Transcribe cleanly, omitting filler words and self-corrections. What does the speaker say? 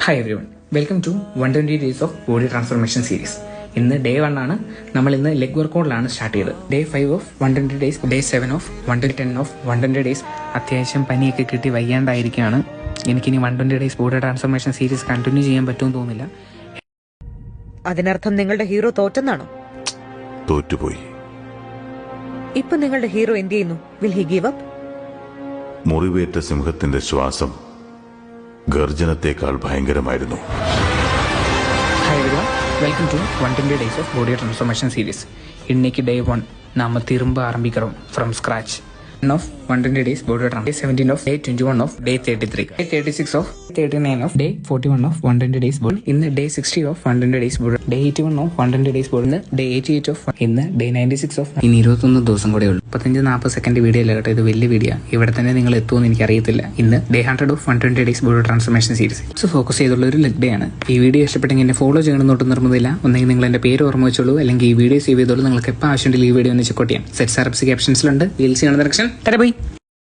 Hi everyone, welcome to 120 days of body transformation series. ഇന്ന് day 1 ആണ്. നമ്മൾ ഇന്ന് ലെഗ് വർക്കൗട്ടിലാണ് സ്റ്റാർട്ട് ചെയ്തത്. Day 5 of 120 days, day 7 of 110 of 120 days. അത്യാവശ്യം പനിയൊക്കെ കിട്ടി വയ്യാണ്ടായിരിക്കുകയാണ്. എനിക്കിനി 120 days body transformation series continue ചെയ്യാൻ പറ്റുമെന്ന് തോന്നുന്നില്ല. അതിനർത്ഥം നിങ്ങളുടെ ഹീറോ തോറ്റെന്നാണോ? തോറ്റുപോയി. ഇപ്പൊ നിങ്ങളുടെ ഹീറോ എന്ത് ചെയ്യുന്നു? Will he give up? മുറിവേറ്റ സിംഹത്തിന്റെ ശ്വാസം ഗർജനത്തെക്കാൾ ഭയങ്കരമായിരുന്നു. Hi everyone, welcome to 120 days of body transformation series. இன்னைக்கு டே 1 நாம திரும்ப ஆரம்பிக்கிறோம் from scratch. of 120 days body transformation, day 17 of day 21 of day 33, day 36 of 39 of day 41 of 120 days body. ഇന്ന് day 60 of 120 days body, day 81 of 120 days body, ഇന്ന് day 88 of, ഇന്ന് day 96 of. ഇനി 21 ദിവസം കൂടെ ഉള്ളൂ. 35-40 സെക്കൻഡ് വീഡിയോ അല്ല കേട്ടോ, ഇത് വലിയ വീഡിയോ. ഇവിടെ തന്നെ നിങ്ങൾ എത്തുമെന്ന് എനിക്ക് അറിയത്തില്ല. ഇന്ന് day 100 of 120 days body transformation series focus ചെയ്തുള്ള ഒരു ലെഗ് ഡേ ആണ്. ഈ വീഡിയോ ഇഷ്ടപ്പെട്ടെങ്കിൽ എന്നെ ഫോളോ ചെയ്യണമെന്നൊട്ട് നിർബന്ധമില്ല. ഒന്നെങ്കിൽ നിങ്ങൾ എന്റെ പേര് ഓർമ്മ വെച്ചോളൂ, അല്ലെങ്കിൽ ഈ വീഡിയോ സേവ് ചെയ്തോളൂ. നിങ്ങൾക്ക് എപ്പോൾ ആവശ്യമുണ്ടെങ്കിൽ ഈ വീഡിയോ ഒന്ന് ചെക്കൗട്ട് ചെയ്യാം. സെറ്റ് സാർപ്സ് ക്യാപ്ഷൻസിലുണ്ട്. റീൽസ് കാണുന്ന ഡയറക്ഷൻ. ബൈ.